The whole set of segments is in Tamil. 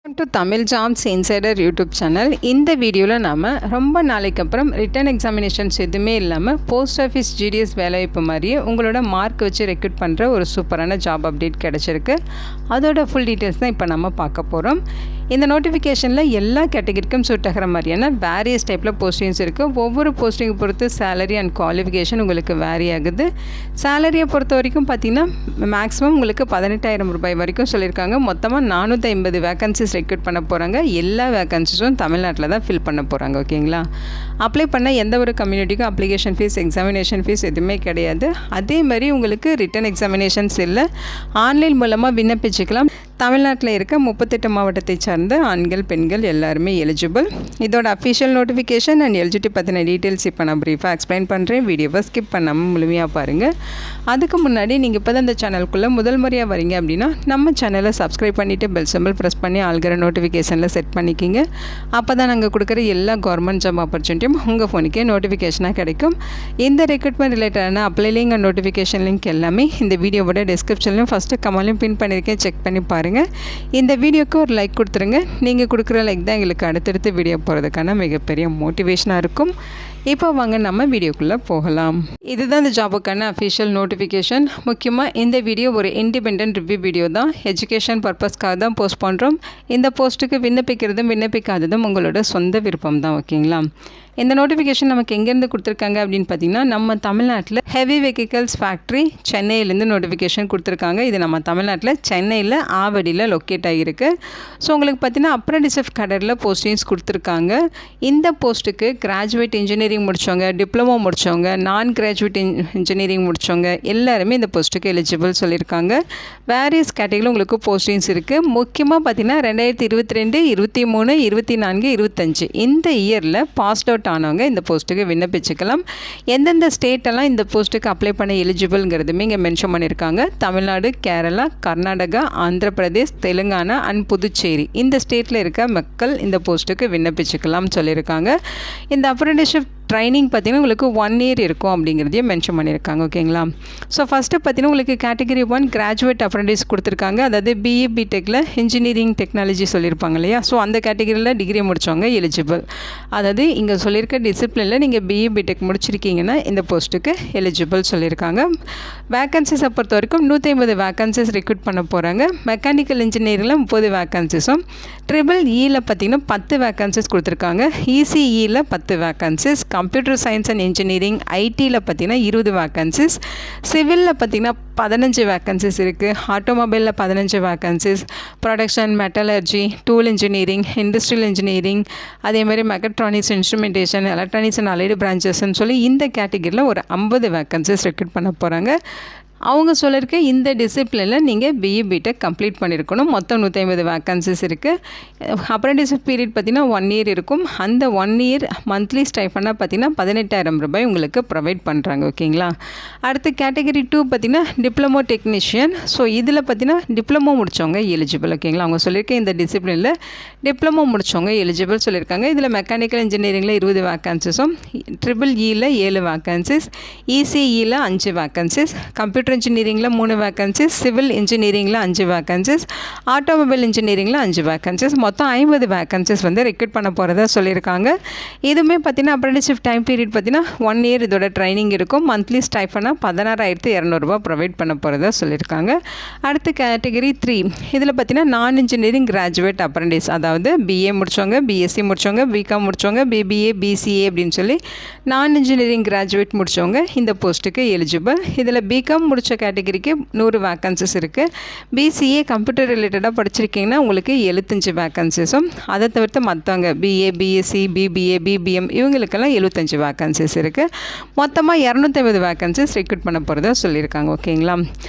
Welcome to Tamil jobs insider YouTube channel. இந்த வீடியோவில் நாம் ரொம்ப நாளைக்கு அப்புறம் ரிட்டன் எக்ஸாமினேஷன்ஸ் எதுவுமே இல்லாமல் போஸ்ட் ஆஃபீஸ் ஜிடிஎஸ் வேலைவாய்ப்பு மாதிரியே உங்களோட மார்க் வச்சு ரெக்ரூட் பண்ணுற ஒரு சூப்பரான ஜாப் அப்டேட் கிடச்சிருக்கு. அதோட ஃபுல் டீட்டெயில்ஸ் தான் இப்போ நம்ம பார்க்க போகிறோம். இந்த நோட்டிஃபிகேஷனில் எல்லா கேட்டகரிக்கும் சூட் ஆகிற மாதிரியான வேரியஸ் டைப்பில் போஸ்டிங்ஸ் இருக்குது. ஒவ்வொரு போஸ்டிங்கை பொறுத்து சேலரி அண்ட் குவாலிஃபிகேஷன் உங்களுக்கு வேரி ஆகுது. சேலரியை பொறுத்த வரைக்கும் பார்த்திங்கன்னா மேக்ஸிமம் உங்களுக்கு 18,000 ரூபாய் வரைக்கும் சொல்லியிருக்காங்க. மொத்தமாக 450 வேகன்சிஸ் ரெக்ரூட் பண்ண போகிறாங்க. எல்லா வேகன்சிஸும் தமிழ்நாட்டில் தான் ஃபில் பண்ண போகிறாங்க. ஓகேங்களா? அப்ளை பண்ண எந்த ஒரு கம்யூனிட்டிக்கும் அப்ளிகேஷன் ஃபீஸ், எக்ஸாமினேஷன் ஃபீஸ் எதுவுமே கிடையாது. அதே மாதிரி உங்களுக்கு ரிட்டன் எக்ஸாமினேஷன்ஸ் இல்லை, ஆன்லைன் மூலமாக விண்ணப்பிச்சுக்கலாம். தமிழ்நாட்டில் இருக்க 38 மாவட்டத்தை சார்ந்த ஆண்கள் பெண்கள் எல்லாருமே எலிஜிபிள். இதோட அஃபிஷியல் நோட்டிஃபிகேஷன் அண்ட் எலிஜிபிலிட்டி பற்றின டீட்டெயில்ஸ் இப்போ நான் ப்ரீஃபாக எக்ஸ்பிளைன் பண்ணுறேன். வீடியோவை ஸ்கிப் பண்ணாமல் முழுமையாக பாருங்கள். அதுக்கு முன்னாடி நீங்கள் இப்போ தான் இந்த சேனலுக்குள்ளே முதல் முறையாக வரீங்க அப்படின்னா நம்ம சேனலை சப்ஸ்கிரைப் பண்ணிவிட்டு பெல் சிம்பிள் ப்ரெஸ் பண்ணி ஆல்கிற நோட்டிஃபிகேஷனில் செட் பண்ணிக்கிங்க. அப்போ தான் நாங்கள் கொடுக்குற எல்லா கவர்மெண்ட் ஜாப் ஆப்பர்ச்சுனிட்டியும் உங்கள் ஃபோனுக்கே நோட்டிஃபிகேஷனாக கிடைக்கும். இந்த ரெக்ரூட்மெண்ட் ரிலேட்டடான apply link and notification link எல்லாமே இந்த வீடியோவோட டிஸ்கிரிப்ஷன்லையும் ஃபஸ்ட்டு கமெண்ட்லையும் பின் பண்ணியிருக்கேன். செக் பண்ணி பாருங்கள். இந்த வீடியோக்கு ஒரு லைக் கொடுத்துருங்க. நீங்கள் கொடுக்குற லைக் தான் எங்களுக்கு அடுத்தடுத்து வீடியோ போகிறதுக்கான மிகப்பெரிய மோட்டிவேஷனாக இருக்கும். இப்போ வாங்க நம்ம வீடியோக்குள்ளே போகலாம். இதுதான் இந்த ஜாபுக்கான அஃபிஷியல் நோட்டிஃபிகேஷன். முக்கியமாக இந்த வீடியோ ஒரு இண்டிபெண்டன்ட் ரிவ்யூ வீடியோ தான். எஜுகேஷன் பர்பஸ்க்காக தான் போஸ்ட் பண்ணுறோம். இந்த போஸ்ட்டுக்கு விண்ணப்பிக்கிறதும் விண்ணப்பிக்காததும் உங்களோட சொந்த விருப்பம் தான். ஓகேங்களா? இந்த நோட்டிஃபிகேஷன் நமக்கு எங்கேருந்து கொடுத்துருக்காங்க அப்படின்னு பார்த்தீங்கன்னா, நம்ம தமிழ்நாட்டில் ஹெவி வெஹிக்கல்ஸ் ஃபேக்ட்ரி சென்னையிலேருந்து நோட்டிஃபிகேஷன் கொடுத்துருக்காங்க. இது நம்ம தமிழ்நாட்டில் சென்னையில் ஆவடியில் லொக்கேட் ஆகியிருக்கு. ஸோ உங்களுக்கு பார்த்தீங்கன்னா அப்ரண்டிஸ்ஷிப் கடரில் போஸ்டிங்ஸ் கொடுத்துருக்காங்க. இந்த போஸ்ட்டுக்கு கிராஜுவேட் இன்ஜினியரிங் முடித்தவங்க, டிப்ளமோ முடித்தவங்க, நான் கிராஜுவேட் இன்ஜினியரிங் முடித்தவங்க எல்லாருமே இந்த போஸ்ட்டுக்கு எலிஜிபிள் சொல்லியிருக்காங்க. வேரியஸ் கேட்டகரியில் உங்களுக்கு போஸ்டிங்ஸ் இருக்குது. முக்கியமாக பார்த்தீங்கன்னா 2022, 23, 24, 25 இந்த இயரில் பாஸ்ட் அவுட் ஆனவங்க இந்த போஸ்ட்டுக்கு விண்ணப்பிச்சுக்கலாம். எந்தெந்த ஸ்டேட்டெல்லாம் இந்த போஸ்ட்டுக்கு அப்ளை பண்ண எலிஜிபிள்ங்கிறதுமே இங்கே மென்ஷன் பண்ணியிருக்காங்க. தமிழ்நாடு, கேரளா, கர்நாடகா, ஆந்திர பிரதேஷ், தெலுங்கானா அண்ட் புதுச்சேரி இந்த ஸ்டேட்டில் இருக்க மக்கள் இந்த போஸ்ட்டுக்கு விண்ணப்பிச்சுக்கலாம்னு சொல்லியிருக்காங்க. இந்த அப்ரண்டிஸ்ஷிப் ட்ரைனிங் பார்த்திங்கன்னா உங்களுக்கு 1 இயர் இருக்கும் அப்படிங்கிறதையும் மென்ஷன் பண்ணியிருக்காங்க. ஓகேங்களா? ஸோ ஃபஸ்ட்டு பார்த்திங்கன்னா உங்களுக்கு கேட்டகரி 1 கிராஜுவேட் அப்ரண்டிஸ் கொடுத்துருக்காங்க. அதாவது பிஇ பிடெக்கில் இன்ஜினியரிங் டெக்னாலஜி சொல்லியிருப்பாங்க இல்லையா? ஸோ அந்த கேட்டகரியில் டிகிரி முடித்தவங்க எலிஜிபிள். அதாவது இங்கே சொல்லியிருக்க டிசிப்ளினில் நீங்கள் பிஇ பிடெக் முடிச்சிருக்கீங்கன்னா இந்த போஸ்ட்டுக்கு எலிஜிபிள் சொல்லியிருக்காங்க. வேக்கன்சிஸை பொறுத்த வரைக்கும் 150 வேக்கன்சிஸ் ரெக்ரூட் பண்ண போகிறாங்க. மெக்கானிக்கல் இன்ஜினியரிங்கில் 30 வேக்கன்சிஸும், ட்ரிபிள் இயில் பார்த்திங்கன்னா 10 வேக்கன்சிஸ் கொடுத்துருக்காங்க. இசிஇயில் 10 vacancies, computer science and engineering ஐடியில் பார்த்திங்கன்னா 20 வேக்கன்சிஸ், சிவிலில் பார்த்திங்கன்னா 15 வேக்கன்சிஸ் இருக்குது, ஆட்டோமொபைலில் 15 vacancies, production, metallurgy, tool engineering, industrial engineering, அதேமாதிரி mechatronics, instrumentation, electronics and allied பிரான்ச்சஸ்ன்னு சொல்லி இந்த கேட்டகரியில் ஒரு 50 வேக்கன்சிஸ் ரெக்ரூட் பண்ண போகிறாங்க. அவங்க சொல்லியிருக்க இந்த டிசிப்ளினில் நீங்கள் பிஇ பிடெக் கம்ப்ளீட் பண்ணியிருக்கணும். மொத்தம் 150 வேக்கன்சிஸ் இருக்குது. அப்ரண்டிஸ்ஷிப் பீரியட் பார்த்திங்கன்னா 1 இயர் இருக்கும். அந்த 1 இயர் மந்த்லி ஸ்டைஃபண்டாக பார்த்திங்கன்னா 18,000 ரூபாய் உங்களுக்கு ப்ரொவைட் பண்ணுறாங்க. ஓகேங்களா? அடுத்து கேட்டகரி 2 பார்த்திங்கன்னா டிப்ளமோ டெக்னீஷியன். ஸோ இதில் பார்த்திங்கன்னா டிப்ளமோ முடித்தவங்க எலிஜிபிள். ஓகேங்களா? அவங்க சொல்லியிருக்க இந்த டிசிப்ளினில் டிப்ளமோ முடித்தவங்க எலிஜிபிள் சொல்லியிருக்காங்க. இதில் மெக்கானிக்கல் இன்ஜினியரிங்கில் 20 வேக்கன்சிஸும், ட்ரிபிள் இயில் 7 வேக்கன்சிஸ், இசிஇயில் 5 வேக்கன்சிஸ், கம்ப்யூட்டர் இன்ஜினியரிங்கில் 3 வேக்கன்சிஸ், சிவில் இன்ஜினியரிங்கில் 5 வேக்கன்சிஸ், ஆட்டோமொபைல் இன்ஜினியரிங்கில் 5 வேக்கன்சிஸ், மொத்தம் 50 வேக்கன்சிஸ் வந்து ரெக்ரூட் பண்ண போகிறதா சொல்லியிருக்காங்க. இதுவுமே பார்த்திங்கன்னா அப்ரண்டிஸ்ஷிப் டைம் பீரியட் பார்த்திங்கன்னா 1 இயர் இதோட ட்ரைனிங் இருக்கும். மந்த்லி ஸ்டைஃபனாக 16,200 ரூபா ப்ரொவைட் பண்ண போகிறதா சொல்லியிருக்காங்க. அடுத்து கேட்டகரி 3 இதில் பார்த்திங்கன்னா நான் இன்ஜினியரிங் கிராஜுவேட் அப்ரண்டிஸ், அதாவது பிஏ முடித்தவங்க, பிஎஸ்சி முடித்தவங்க, பிகாம் முடித்தவங்க, பிபிஏ, பிசிஏ அப்படின்னு சொல்லி நான் இன்ஜினியரிங் கிராஜுவேட் முடித்தவங்க இந்த போஸ்ட்டுக்கு எலிஜிபிள். இதில் பிகாம் முடித்த கேட்டகரிக்கு 100 வேக்கன்சிஸ் இருக்குது. பிசிஏ கம்ப்யூட்டர் ரிலேட்டடாக படிச்சிருக்கீங்கன்னா உங்களுக்கு 75 வேக்கன்சிஸும், அதை தவிர்த்து மற்றவங்க பிஏ, பிஎஸ்சி, பிபிஏ, பிபிஎம் இவங்களுக்கெல்லாம் 75 வேக்கன்சிஸ் இருக்குது. மொத்தமாக 250 வேக்கன்சிஸ் ரெக்ரூட் பண்ண போகிறதா சொல்லியிருக்காங்க. ஓகேங்களா?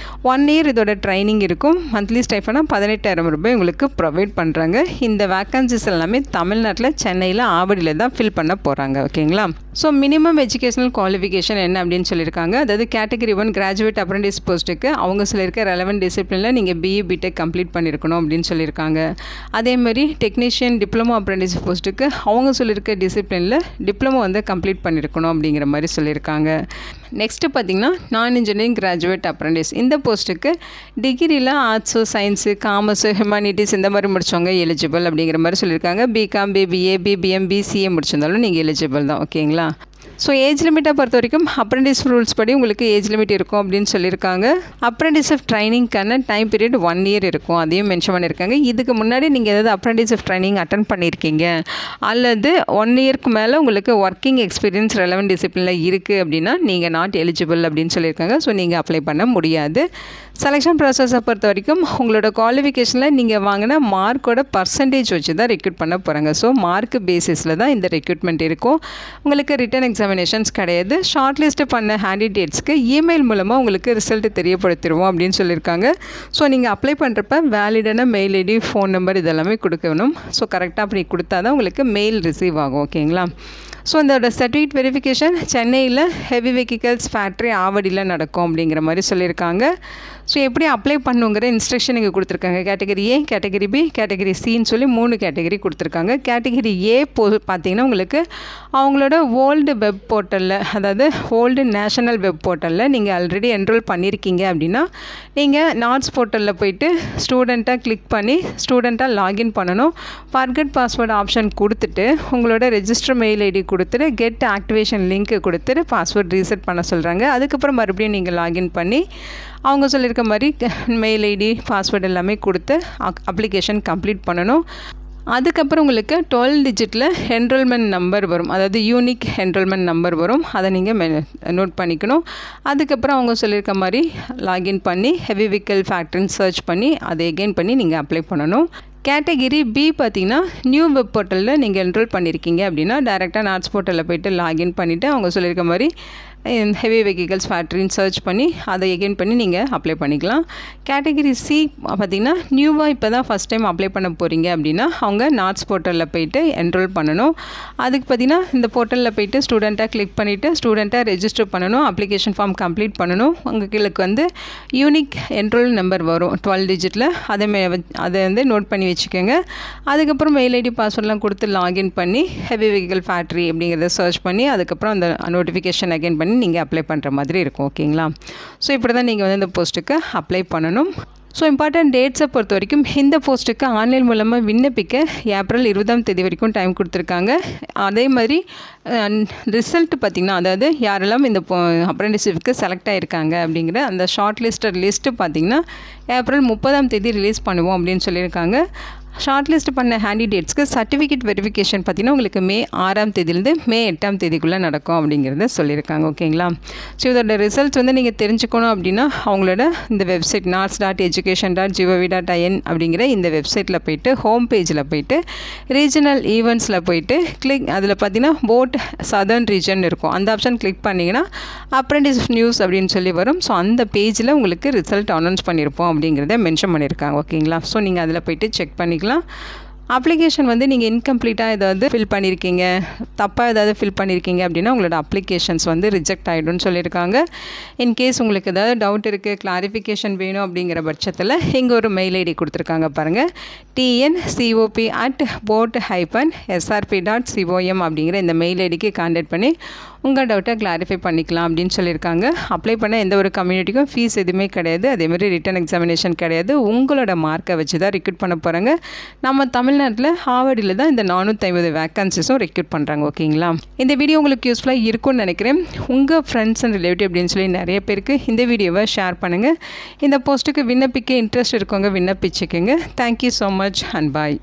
1 இயர் இதோட ட்ரைனிங் இருக்கும். மந்த்லி ஸ்டைஃபனாக 18,000 ரூபாய் உங்களுக்கு ப்ரொவைட் பண்ணுறாங்க. இந்த வேக்கன்சிஸ் எல்லாமே தமிழ்நாட்டில் சென்னையில் ஆவடியில் தான் ஃபில் பண்ண போகிறாங்க. ஓகேங்களா? ஸோ மினிமம் எஜுகேஷனல் குவாலிஃபிகேஷன் என்ன அப்படின்னு சொல்லியிருக்காங்க. அதாவது கேட்டகரி 1 கிராஜுவேட் அப்ரெண்டிஸ் போஸ்ட்டுக்கு அவங்க சொல்லியிருக்க ரெலவெண்ட் டிசிப்ளினில் நீங்கள் பிஇ பிடெக் கம்ப்ளீட் பண்ணியிருக்கணும் அப்படின்னு சொல்லியிருக்காங்க. அதேமாதிரி டெக்னீஷியன் டிப்ளமோ அப்ரெண்டிஸ் போஸ்ட்டுக்கு அவங்க சொல்லியிருக்க டிசிப்ளினில் டிப்ளமோ வந்து கம்ப்ளீட் பண்ணியிருக்கணும் அப்படிங்கிற மாதிரி சொல்லியிருக்காங்க. நெக்ஸ்ட்டு பார்த்திங்கன்னா நான் இன்ஜினியரிங் கிராஜுவேட் அப்ரெண்டிஸ் இந்த போஸ்ட்டுக்கு டிகிரியில் ஆர்ட்ஸு சயின்ஸு காமர்ஸு ஹியூமானிட்டிஸ் இந்த மாதிரி முடித்தவங்க எலிஜிபிள் அப்படிங்கிற மாதிரி சொல்லியிருக்காங்க. பிகாம் பிபிஏ பிபிஎம் பிசிஏ முடிச்சிருந்தாலும் நீங்கள் எலிஜிபிள் தான். ஓகேங்களா. ஸோ ஏஜ் லிமிட்டை பொறுத்த வரைக்கும் அப்ரெண்டிஸ் ரூல்ஸ் படி உங்களுக்கு ஏஜ் லிமிட் இருக்கும் அப்படின்னு சொல்லியிருக்காங்க. அப்ரெண்டிஸ்ஷிப் ட்ரைனிங்க்கான டைம் பீரியட் 1 இயர் இருக்கும், அதையும் மென்ஷன் பண்ணியிருக்காங்க. இதுக்கு முன்னாடி நீங்கள் ஏதாவது அப்ரெண்டிஸ்ஷிப் ட்ரைனிங் அட்டன் பண்ணியிருக்கீங்க அல்லது 1 இயர்க்கு மேலே உங்களுக்கு ஒர்க்கிங் எக்ஸ்பீரியன்ஸ் ரெலவெண்ட் டிசிப்ளினில் இருக்குது அப்படின்னா நீங்கள் நாட் எலிஜிபிள் அப்படின்னு சொல்லியிருக்காங்க. ஸோ நீங்கள் அப்ளை பண்ண முடியாது. செலெக்ஷன் ப்ராசஸை பொறுத்த வரைக்கும் உங்களோட குவாலிஃபிகேஷனில் நீங்கள் வாங்கின மார்க்கோட பர்சன்டேஜ் வச்சு தான் ரெக்ரூட் பண்ண போகிறாங்க. ஸோ மார்க் பேசிஸில் தான் இந்த ரெக்ரூட்மெண்ட் இருக்கும். உங்களுக்கு ரிட்டன் எக்ஸாமினேஷன்ஸ் கிடையாது. ஷார்ட் லிஸ்ட் பண்ண கேண்டிடேட்ஸ்க்கு இமெயில் மூலமாக உங்களுக்கு ரிசல்ட் தெரியப்படுத்திடுவோம் அப்படின்னு சொல்லியிருக்காங்க. ஸோ நீங்கள் அப்ளை பண்ணுறப்ப வேலிடான மெயில் ஐடி ஃபோன் நம்பர் இதெல்லாமே கொடுக்கணும். ஸோ கரெக்டாக அப்படி கொடுத்தா தான் உங்களுக்கு மெயில் ரிசீவ் ஆகும். ஓகேங்களா. ஸோ இதோட சர்டிஃபிகேட் வெரிஃபிகேஷன் சென்னையில் ஹெவி வெஹிக்கல்ஸ் ஃபேக்ட்ரி ஆவடியில் நடக்கும் அப்படிங்கிற மாதிரி சொல்லியிருக்காங்க. ஸோ எப்படி அப்ளை பண்ணுங்கிற இன்ஸ்ட்ரக்ஷன் இங்கே கொடுத்துருக்காங்க. Category A, category B, category சின்னு சொல்லி 3 கேட்டகரி கொடுத்துருக்காங்க. கேட்டகரி ஏ பார்த்தீங்கன்னா உங்களுக்கு அவங்களோட ஓல்டு வெப் போர்ட்டலில், அதாவது ஓல்டு நேஷனல் வெப் போர்ட்டலில் நீங்கள் ஆல்ரெடி என்ரோல் பண்ணியிருக்கீங்க அப்படின்னா நீங்கள் நாட்ஸ் போர்ட்டலில் போயிட்டு ஸ்டூடெண்ட்டாக கிளிக் பண்ணி ஸ்டூடெண்ட்டாக லாகின் பண்ணணும். ஃபர்கட் பாஸ்வேர்டு ஆப்ஷன் கொடுத்துட்டு உங்களோட ரெஜிஸ்டர் மெயில் ஐடி கொடுத்துட்டு கெட் ஆக்டிவேஷன் லிங்க் கொடுத்துட்டு பாஸ்வேர்ட் ரீசெட் பண்ண சொல்கிறாங்க. அதுக்கப்புறம் மறுபடியும் நீங்கள் லாகின் பண்ணி அவங்க சொல்லியிருக்க மாதிரி மெயில் ஐடி பாஸ்வேர்டு எல்லாமே கொடுத்து அப்ளிகேஷன் கம்ப்ளீட் பண்ணணும். அதுக்கப்புறம் உங்களுக்கு 12 டிஜிட்டில் என்ரோல்மெண்ட் நம்பர் வரும், அதாவது யூனிக் என்ரோல்மெண்ட் நம்பர் வரும். அதை நீங்கள் நோட் பண்ணிக்கணும். அதுக்கப்புறம் அவங்க சொல்லியிருக்க மாதிரி லாகின் பண்ணி ஹெவி வெஹிக்கல் ஃபேக்ட்ரின்னு சர்ச் பண்ணி அதை எகெயின் பண்ணி நீங்கள் அப்ளை பண்ணணும். கேட்டகிரி பி பார்த்திங்கன்னா நியூ வெப் போர்ட்டலில் நீங்கள் என்ரோல் பண்ணியிருக்கீங்க அப்படின்னா டைரெக்டாக நாட்ஸ் போர்ட்டலில் போய்ட்டு லாகின் பண்ணிவிட்டு அவங்க சொல்லியிருக்க மாதிரி ஹெவி வெஹிக்கல்ஸ் ஃபேக்ட்ரின்னு சர்ச் பண்ணி அதை எகெயின் பண்ணி நீங்கள் அப்ளை பண்ணிக்கலாம். கேட்டகிரி சி பார்த்திங்கன்னா நியூவாக இப்போ தான் ஃபஸ்ட் டைம் அப்ளை பண்ண போகிறீங்க அப்படின்னா அவங்க நாட்ஸ் போர்ட்டலில் போய்ட்டு என்ரோல் பண்ணணும். அதுக்கு பார்த்திங்கன்னா இந்த போர்ட்டலில் போய்ட்டு ஸ்டூடெண்ட்டாக கிளிக் பண்ணிவிட்டு ஸ்டூடெண்ட்டாக ரெஜிஸ்டர் பண்ணணும், அப்ளிகேஷன் ஃபார்ம் கம்ப்ளீட் பண்ணணும். உங்களுக்கு வந்து யூனிக் என்ரோல் நம்பர் வரும் 12 டிஜிட்டில், அதை வந்து நோட் பண்ணி வச்சுக்கோங்க. அதுக்கப்புறம் மெயில் ஐடி பாஸ்வேர்ட்லாம் கொடுத்து லாகின் பண்ணி ஹெவி வெஹிக்கல் ஃபேக்ட்ரி அப்படிங்கிறத சர்ச் பண்ணி அதுக்கப்புறம் அந்த நோட்டிஃபிகேஷன் அகெயின் பண்ணி நீங்கள் அப்ளை பண்ணுற மாதிரி இருக்கும். ஓகேங்களா. ஸோ இப்படி தான் நீங்கள் வந்து இந்த போஸ்ட்டுக்கு அப்ளை பண்ணணும். ஸோ இம்பார்ட்டன்ட் டேட்ஸை பொறுத்த வரைக்கும் இந்த போஸ்ட்டுக்கு ஆன்லைன் மூலமாக விண்ணப்பிக்க ஏப்ரல் 20ஆம் தேதி வரைக்கும் டைம் கொடுத்துருக்காங்க. அதே மாதிரி ரிசல்ட் பார்த்திங்கன்னா, அதாவது யாரெல்லாம் இந்த அப்ரெண்டிஸ்ஷிப்க்கு செலக்ட் ஆகிருக்காங்க அப்படிங்கிற அந்த ஷார்ட் லிஸ்ட்டு பார்த்திங்கன்னா ஏப்ரல் 30ஆம் தேதி ரிலீஸ் பண்ணுவோம் அப்படின்னு சொல்லியிருக்காங்க. ஷார்ட் லிஸ்ட் பண்ண கேண்டிடேட்ஸ்க்கு சர்டிஃபிகேட் வெரிஃபிகேஷன் பார்த்திங்கன்னா உங்களுக்கு மே 6ஆம் தேதியிலேருந்து மே 8ஆம் தேதிக்குள்ளே நடக்கும் அப்படிங்கிறத சொல்லியிருக்காங்க. ஓகேங்களா. ஸோ இதோட ரிசல்ட் வந்து நீங்கள் தெரிஞ்சுக்கணும் அப்படின்னா அவங்களோட இந்த வெப்சைட் narts.education.gov.in அப்படிங்கிற இந்த வெப்சைட்டில் போய்ட்டு ஹோம் பேஜில் போய்ட்டு ரீஜனல் ஈவெண்ட்ஸில் போய்ட்டு அதில் பார்த்திங்கன்னா போட் சதர்ன் ரீஜன் இருக்கும். அந்த ஆப்ஷன் கிளிக் பண்ணிங்கன்னா அப்ரெண்டிஸ் நியூஸ் அப்படின்னு சொல்லி வரும். ஸோ அந்த பேஜில் உங்களுக்கு ரிசல்ட் அனௌன்ஸ் பண்ணியிருப்போம் அப்படிங்கிறத மென்ஷன் பண்ணியிருக்காங்க. ஓகேங்களா. ஸோ நீங்கள் அதில் போய்ட்டு செக் பண்ணிக்கலாம். அப்ளிகேஷன் வந்து நீங்கள் இன்கம்ப்ளீட்டாக ஏதாவது ஃபில் பண்ணியிருக்கீங்க, தப்பாக ஏதாவது ஃபில் பண்ணியிருக்கீங்க அப்படின்னா உங்களோட அப்ளிகேஷன்ஸ் வந்து ரிஜெக்ட் ஆகிடும்னு சொல்லியிருக்காங்க. இன்கேஸ் உங்களுக்கு ஏதாவது டவுட் இருக்குது, கிளாரிஃபிகேஷன் வேணும் அப்படிங்கிற பட்சத்தில் இங்கே ஒரு மெயில் ஐடி கொடுத்துருக்காங்க பாருங்கள், tncop@boat-srp.com அப்படிங்கிற இந்த மெயில் ஐடிக்கு கான்டாக்ட் பண்ணி உங்கள் டவுட்டை கிளாரிஃபை பண்ணிக்கலாம் அப்படின்னு சொல்லியிருக்காங்க. அப்ளை பண்ண எந்த ஒரு கம்யூனிட்டிக்கும் ஃபீஸ் எதுவுமே கிடையாது. அதேமாதிரி ரிட்டன் எக்ஸாமினேஷன் கிடையாது. உங்களோட மார்க்கை வச்சு தான் ரெக்ரூட் பண்ண போகிறாங்க. நம்ம தமிழ்நாட்டில் ஆவடியில் தான் இந்த 450 வேக்கன்சிஸும் ரெக்ரூட் பண்ணுறாங்க. ஓகேங்களா. இந்த வீடியோ உங்களுக்கு யூஸ்ஃபுல்லாக இருக்கும்னு நினைக்கிறேன். உங்கள் ஃப்ரெண்ட்ஸ் அண்ட் ரிலேட்டிவ் அப்படின்னு சொல்லி நிறைய பேருக்கு இந்த வீடியோவை ஷேர் பண்ணுங்கள். இந்த போஸ்ட்டுக்கு விண்ணப்பிக்க இன்ட்ரெஸ்ட் இருக்கவங்க விண்ணப்பிச்சுக்கோங்க. Thank you so much and bye.